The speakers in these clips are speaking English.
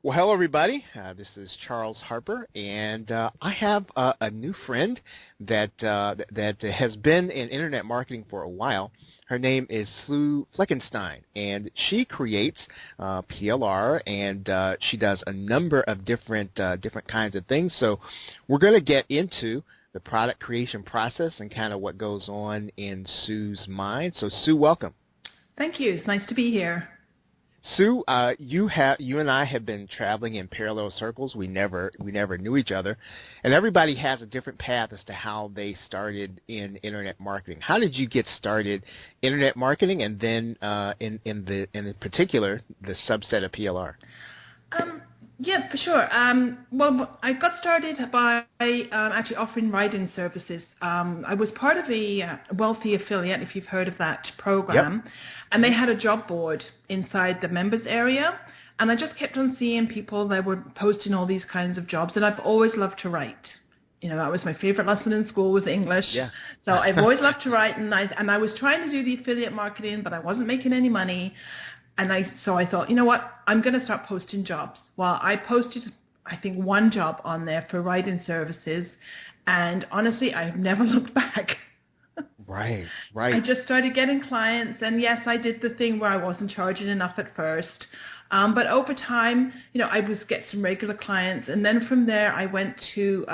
Well, hello everybody. This is Charles Harper, and I have a new friend that has been in internet marketing for a while. Her name is Sue Fleckenstein, and she creates PLR, and she does a number of different kinds of things. So, we're going to get into the product creation process and kind of what goes on in Sue's mind. So, Sue, welcome. Thank you. It's nice to be here. Sue, you and I have been traveling in parallel circles. We never knew each other, and everybody has a different path as to how they started in internet marketing. How did you get started internet marketing, and then in particular the subset of PLR? Um, yeah, for sure. Well, I got started by actually offering writing services. I was part of a wealthy affiliate, if you've heard of that Yep. program, and they had a job board inside the members area. And I just kept on seeing people that were posting all these kinds of jobs, and I've always loved to write. That was my favorite lesson in school was English. Yeah. So I've always loved to write, and I was trying to do the affiliate marketing, but I wasn't making any money. So I thought, you know what, I'm going to start posting jobs. Well, I posted, I think, one job on there for writing services, and honestly, I've never looked back. Right. I Right. just started getting clients, and yes, I did the thing where I wasn't charging enough at first. But over time, I was get some regular clients, and then from there, I went to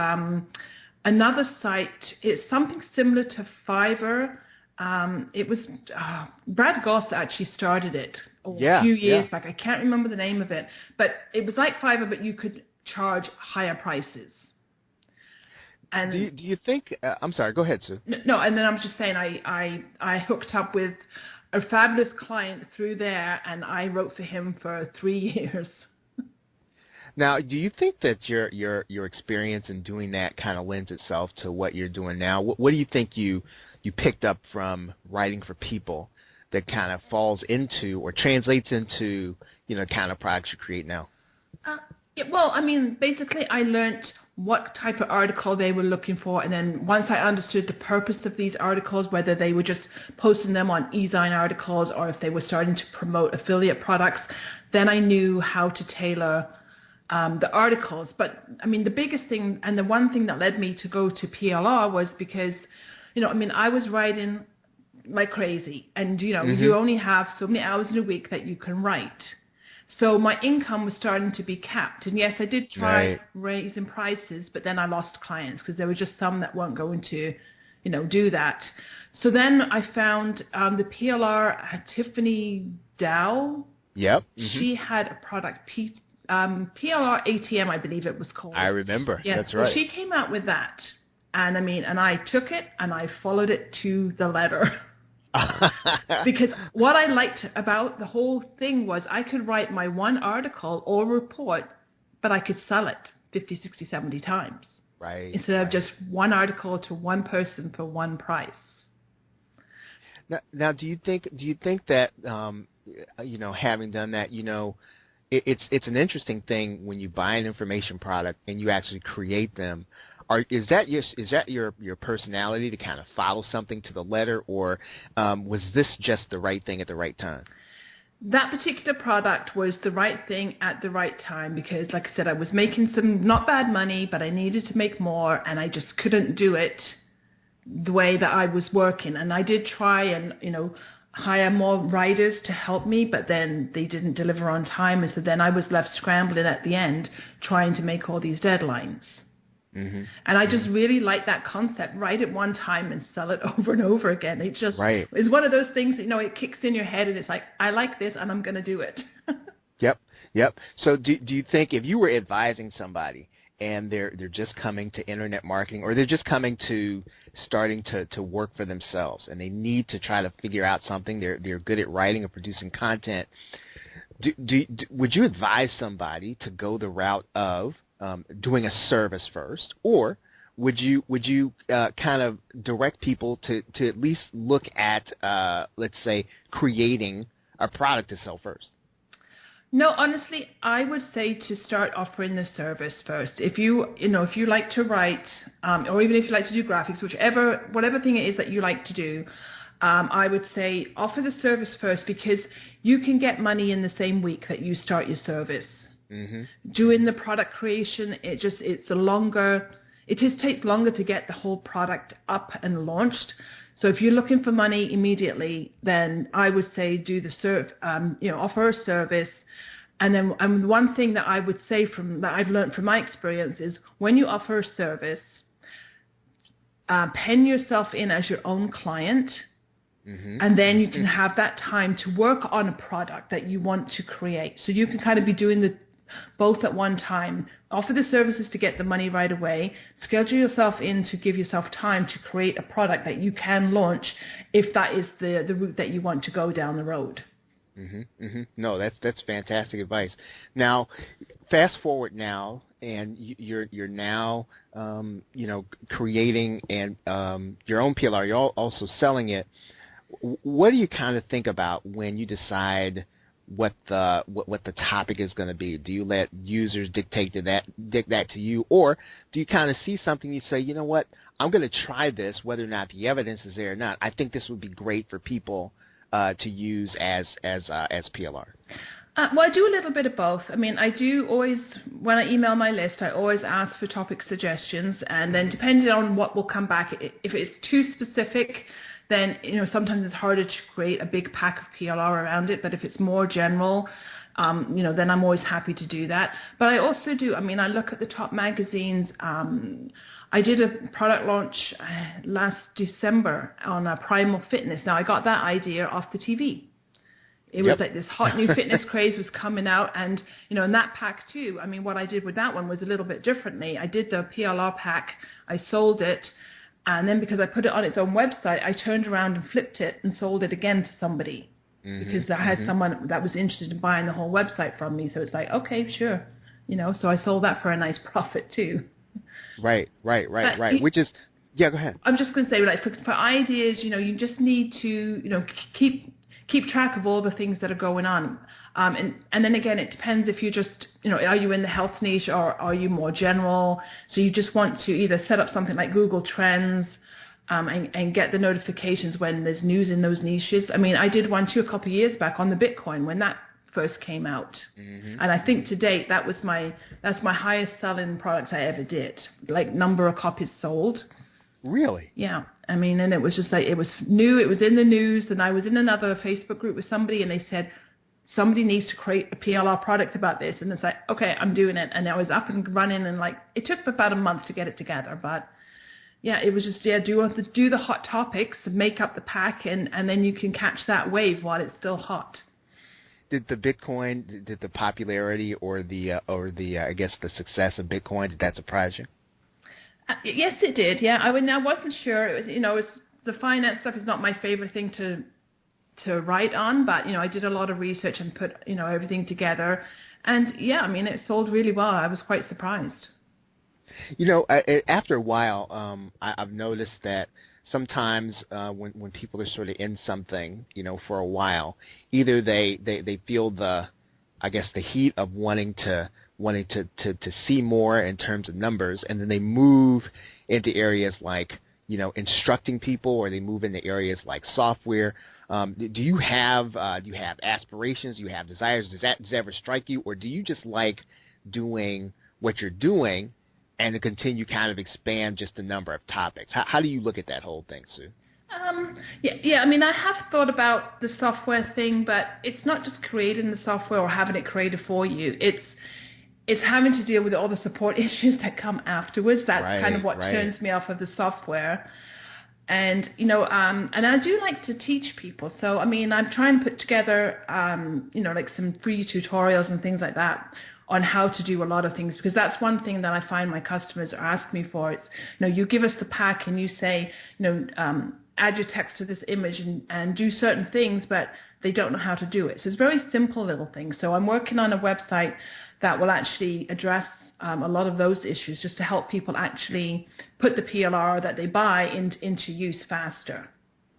another site. It's something similar to Fiverr. It was Brad Goss actually started it a Yeah. few Yeah. years back. I can't remember the name of it, but it was like Fiverr, but you could charge higher prices. And Do you think? I'm sorry. Go ahead, Sue. no, and then I'm just saying I hooked up with a fabulous client through there, and I wrote for him for 3 years. Now, do you think that your experience in doing that kind of lends itself to what you're doing now? What do you think you picked up from writing for people that kind of falls into or translates into kind of products you create now? Uh, yeah, well, I mean, basically, I learned what type of article they were looking for, and then once I understood the purpose of these articles, whether they were just posting them on e-zine articles or if they were starting to promote affiliate products, then I knew how to tailor the articles. But I mean, the biggest thing and the one thing that led me to go to PLR was because, I mean, I was writing like crazy, and Hmm. you only have so many hours in a week that you can write. So my income was starting to be capped. And yes, I did try Right. raising prices, but then I lost clients because there were just some that weren't going to, do that. So then I found the PLR, Tiffany Dow. Yep. She had a product, PLR ATM, I believe it was I called. remember. Yeah, That's so right. she came out with that. And I mean, and I took it and I followed it to the letter. Because what I liked about the whole thing was I could write my one article or report, but I could sell it 50, 60, 70 times Right. instead of Right. just one article to one person for one price. Now, do you think that having done that, it's an interesting thing when you buy an information product and you actually create them. Is that your personality to kind of follow something to the letter, or was this just the right thing at the right time? That particular product was the right thing at the right time because, like I said, I was making some not bad money, but I needed to make more, and I just couldn't do it the way that I was working. And I did try and, hire more writers to help me, but then they didn't deliver on time. And so then I was left scrambling at the end trying to make all these deadlines. Hmm. And I just Hmm. really like that concept. Write it one time and sell it over and over again. It just Right. is one of those things, it kicks in your head and it's like, I like this and I'm going to do it. Yep, yep. So do you think if you were advising somebody and they're just coming to internet marketing, or they're just coming to starting to work for themselves, and they need to try to figure out something, they're good at writing or producing content, would you advise somebody to go the route of doing a service first, or would you kind of direct people to at least look at let's say creating a product to sell first? No, honestly, I would say to start offering the service first. If you like to write, or even if you like to do graphics, whatever thing it is that you like to do, I would say offer the service first because you can get money in the same week that you start your service. Mm-hmm. Doing the product creation, it just takes longer to get the whole product up and launched. So if you're looking for money immediately, then I would say do offer a service. And then one thing that I would say that I've learned from my experience is when you offer a service, pen yourself in as your own client, Mm-hmm. and then you Mm-hmm. can have that time to work on a product that you want to create. So you can kind of be doing both at one time. Offer the services to get the money right away. Schedule yourself in to give yourself time to create a product that you can launch if that is the route that you want to go down the road. Mm-hmm. Mm-hmm. No, that's fantastic advice. Now, fast forward now, and you're now creating and your own PLR. You're also selling it. What do you kind of think about when you decide what the topic is going to be? Do you let users dictate that to you, or do you kind of see something you say, you know what, I'm going to try this, whether or not the evidence is there or not. I think this would be great for people to use as PLR. Well, I do a little bit of both. I mean, I do always, when I email my list, I always ask for topic suggestions, and then depending on what will come back, if it's too specific, then, sometimes it's harder to create a big pack of PLR around it. But if it's more general, then I'm always happy to do that. But I also do, I look at the top magazines. I did a product launch last December on Primal Fitness. Now, I got that idea off the TV. It was like this hot new fitness craze was coming out, and in that pack too. What I did with that one was a little bit differently. I did the PLR pack, I sold it, and then because I put it on its own website, I turned around and flipped it and sold it again to somebody, because I had someone that was interested in buying the whole website from me. So it's like, okay, sure, so I sold that for a nice profit too. Right. Which is, yeah, go ahead. I'm just going to say, like, for ideas, you just need to, keep track of all the things that are going on. And then again, it depends if you just, are you in the health niche or are you more general? So you just want to either set up something like Google Trends and get the notifications when there's news in those niches. I did one too a couple of years back on the Bitcoin when that first came out. And I think to date, that's my highest selling product I ever did, like number of copies sold. Really? Yeah. And it was just like, it was new, it was in the news, and I was in another Facebook group with somebody, and they said, somebody needs to create a PLR product about this. And it's like, okay, I'm doing it. And I was up and running, and like, it took about a month to get it together. But yeah, it was just, do the hot topics, make up the pack, and then you can catch that wave while it's still hot. Did the popularity or the I guess the success of Bitcoin, did that surprise you? Yes, it did. Yeah, I wasn't sure. It was, the finance stuff is not my favorite thing to write on, but I did a lot of research and put everything together, and yeah, it sold really well. I was quite surprised. After a while, I've noticed that sometimes when people are sort of in something, for a while, either they feel the heat of wanting to see more in terms of numbers, and then they move into areas like instructing people, or they move into areas like software. Do you have aspirations? Do you have desires? Does that ever strike you, or do you just like doing what you're doing and to continue kind of expand just the number of topics? How do you look at that whole thing, Sue? Yeah. I have thought about the software thing, but it's not just creating the software or having it created for you. It's having to deal with all the support issues that come afterwards. That's kind of what turns me off of the software. And, and I do like to teach people. So, I'm trying to put together, like some free tutorials and things like that on how to do a lot of things, because that's one thing that I find my customers ask me for. It's, you give us the pack and you say, add your text to this image and do certain things, but they don't know how to do it. So it's very simple little things. So I'm working on a website that will actually address a lot of those issues, just to help people actually put the PLR that they buy into use faster.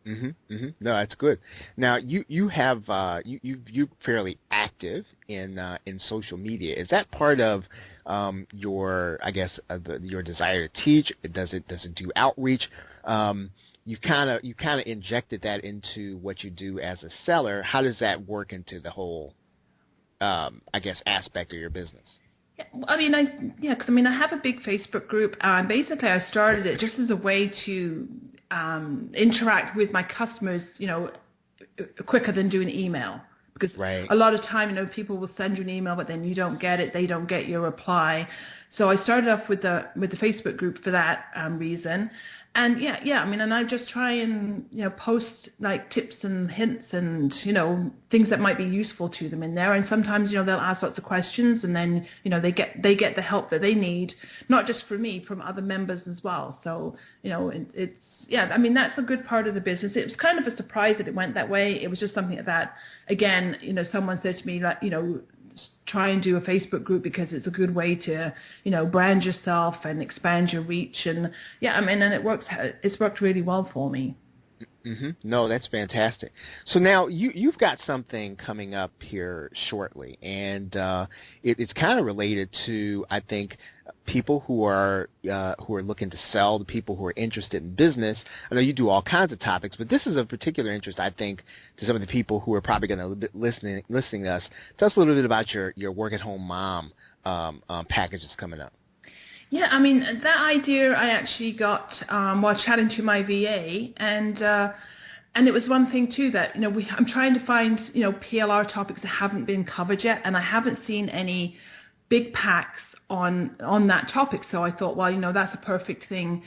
No, that's good. Now you have you're fairly active in social media. Is that part of your, I guess, your desire to teach? Does it do outreach? You kind of injected that into what you do as a seller. How does that work into the whole I guess, aspect of your business? Yeah, I mean, because I have a big Facebook group, and basically I started it just as a way to interact with my customers, quicker than doing email. Because Right. a lot of time, people will send you an email, but then you don't get it, they don't get your reply. So I started off with the Facebook group for that reason. And and I just try and, post like tips and hints and, things that might be useful to them in there. And sometimes, they'll ask lots of questions, and then, they get the help that they need, not just from me, from other members as well. So, that's a good part of the business. It was kind of a surprise that it went that way. It was just something that, again, someone said to me, like, try and do a Facebook group because it's a good way to, brand yourself and expand your reach. And and it's worked really well for me. No, that's fantastic. So now you've got something coming up here shortly, and it's kind of related to, I think, people who are looking to sell, the people who are interested in business. I know you do all kinds of topics, but this is of particular interest, I think, to some of the people who are probably going to be listening to us. Tell us a little bit about your work at home mom package that's coming up. Yeah, that idea I actually got while chatting to my VA, and it was one thing too that, I'm trying to find, PLR topics that haven't been covered yet, and I haven't seen any big packs on that topic. So I thought, well, that's a perfect thing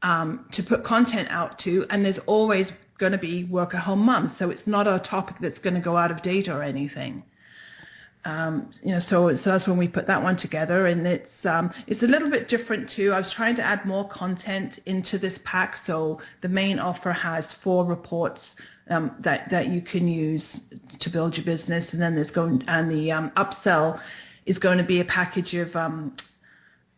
to put content out to, and there's always going to be work at home moms, so it's not a topic that's going to go out of date or anything. So that's when we put that one together, and it's a little bit different too. I was trying to add more content into this pack, so the main offer has 4 reports that you can use to build your business, and then the upsell is going to be a package of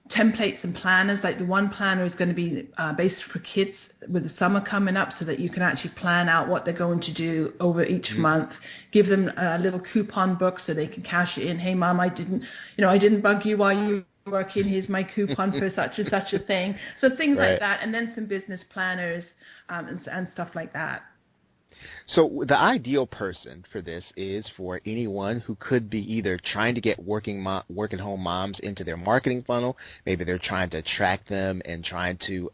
templates and planners. Like the one planner is going to be based for kids with the summer coming up, so that you can actually plan out what they're going to do over each month. Give them a little coupon book so they can cash it in. Hey mom, I didn't bug you while you were working. Here's my coupon for such and such a thing. So things Right. like that, and then some business planners and stuff like that. So the ideal person for this is for anyone who could be either trying to get work-at-home moms into their marketing funnel. Maybe they're trying to attract them and trying to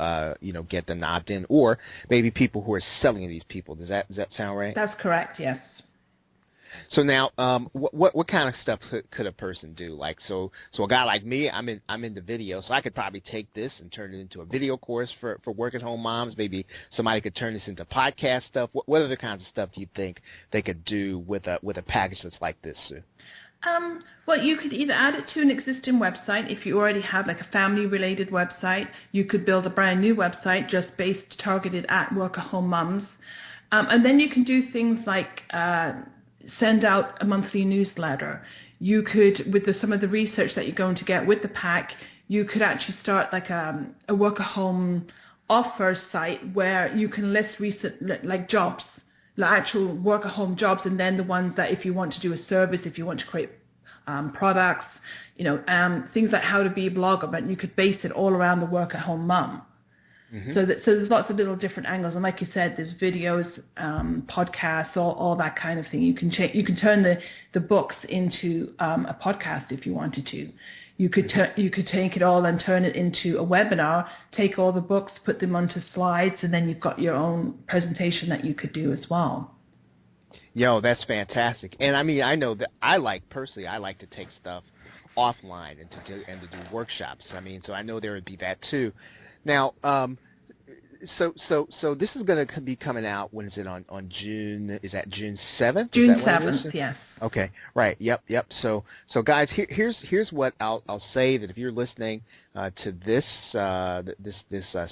get them to opt in, or maybe people who are selling to these people. Does that sound right? That's correct. Yes. So now, what kind of stuff could a person do? Like, so a guy like me, I'm into video, so I could probably take this and turn it into a video course for work at home moms. Maybe somebody could turn this into podcast stuff. What other kinds of stuff do you think they could do with a package that's like this, Sue? Well, you could either add it to an existing website. If you already have like a family-related website, you could build a brand new website just targeted at work-at-home mums. And then you can do things like send out a monthly newsletter. You could, with some of the research that you're going to get with the pack, you could actually start like a work-at-home offer site where you can list recent like jobs, the actual work-at-home jobs, and then the ones that if you want to do a service, if you want to create products, things like how to be a blogger, but you could base it all around the work-at-home mum. So there's lots of little different angles, and like you said, there's videos, podcasts, all that kind of thing. You can turn the books into a podcast if you wanted to. You could take it all and turn it into a webinar. Take all the books, put them onto slides, and then you've got your own presentation that you could do as well. Yo, that's fantastic. And I know that I like to take stuff offline and to do workshops. So I know there would be that too. Now, so this is going to be coming out. When is it on June? Is that June 7th? June 7th, yes. Okay, right. Yep. So guys, here's what I'll say, that if you're listening to this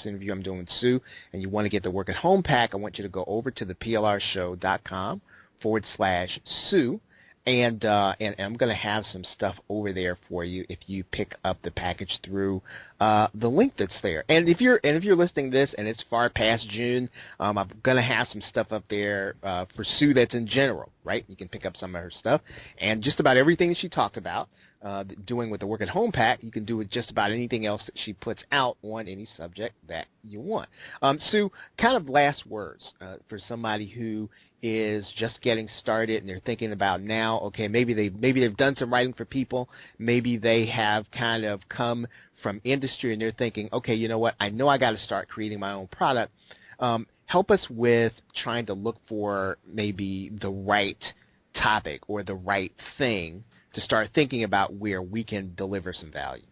interview I'm doing with Sue, and you want to get the Work at Home pack, I want you to go over to the plrshow.com/Sue. And I'm going to have some stuff over there for you if you pick up the package through the link that's there. And if you're listening to this and it's far past June, I'm going to have some stuff up there for Sue that's in general, right? You can pick up some of her stuff and just about everything that she talked about. doing with the Work at Home pack, you can do with just about anything else that she puts out on any subject that you want. Sue, kind of last words for somebody who is just getting started and they're thinking about now, okay, maybe they've done some writing for people, maybe they have kind of come from industry and they're thinking, okay, you know what, I know I got to start creating my own product. Help us with trying to look for maybe the right topic or the right thing to start thinking about where we can deliver some value.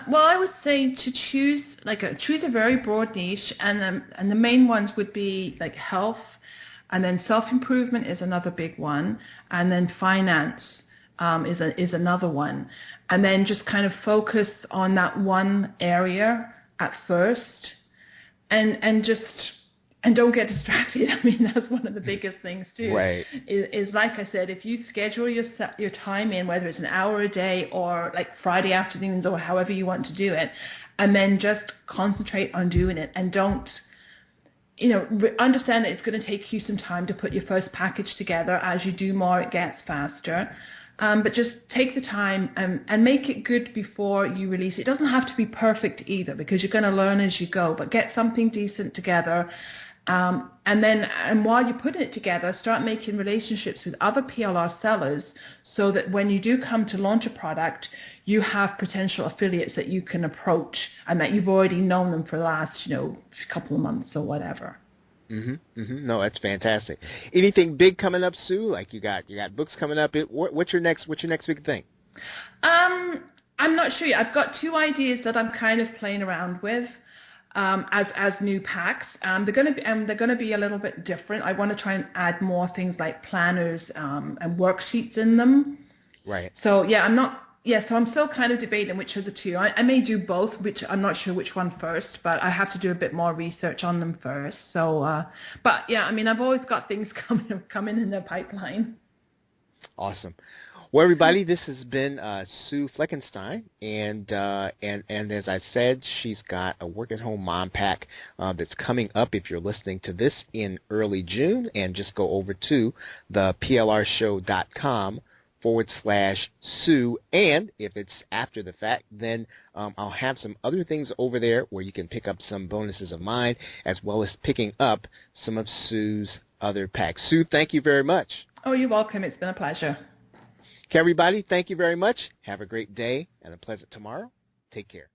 Well, I would say to choose choose a very broad niche, and the main ones would be like health, and then self-improvement is another big one, and then finance is another one, and then just kind of focus on that one area at first, and don't get distracted. I mean, that's one of the biggest things too. Right. Is like I said, if you schedule your time in, whether it's an hour a day or like Friday afternoons or however you want to do it, and then just concentrate on doing it, and don't, understand that it's going to take you some time to put your first package together. As you do more, it gets faster. But just take the time and make it good before you release it. It doesn't have to be perfect either, because you're going to learn as you go, but get something decent together. And while you're putting it together, start making relationships with other PLR sellers, so that when you do come to launch a product, you have potential affiliates that you can approach, and that you've already known them for the last, couple of months or whatever. No, that's fantastic. Anything big coming up, Sue? Like you got books coming up. What's your next big thing? I'm not sure yet. I've got two ideas that I'm kind of playing around with as new packs. They're gonna be a little bit different. I want to try and add more things like planners and worksheets in them. Right. So so I'm still kind of debating which of the two. I may do both, which I'm not sure which one first, but I have to do a bit more research on them first. So, but yeah, I mean, I've always got things coming in the pipeline. Awesome. Well, everybody, this has been Sue Fleckenstein, and as I said, she's got a work-at-home mom pack that's coming up if you're listening to this in early June, and just go over to the plrshow.com/Sue, and if it's after the fact, then I'll have some other things over there where you can pick up some bonuses of mine, as well as picking up some of Sue's other packs. Sue, thank you very much. Oh, you're welcome. It's been a pleasure. Okay, everybody, thank you very much. Have a great day and a pleasant tomorrow. Take care.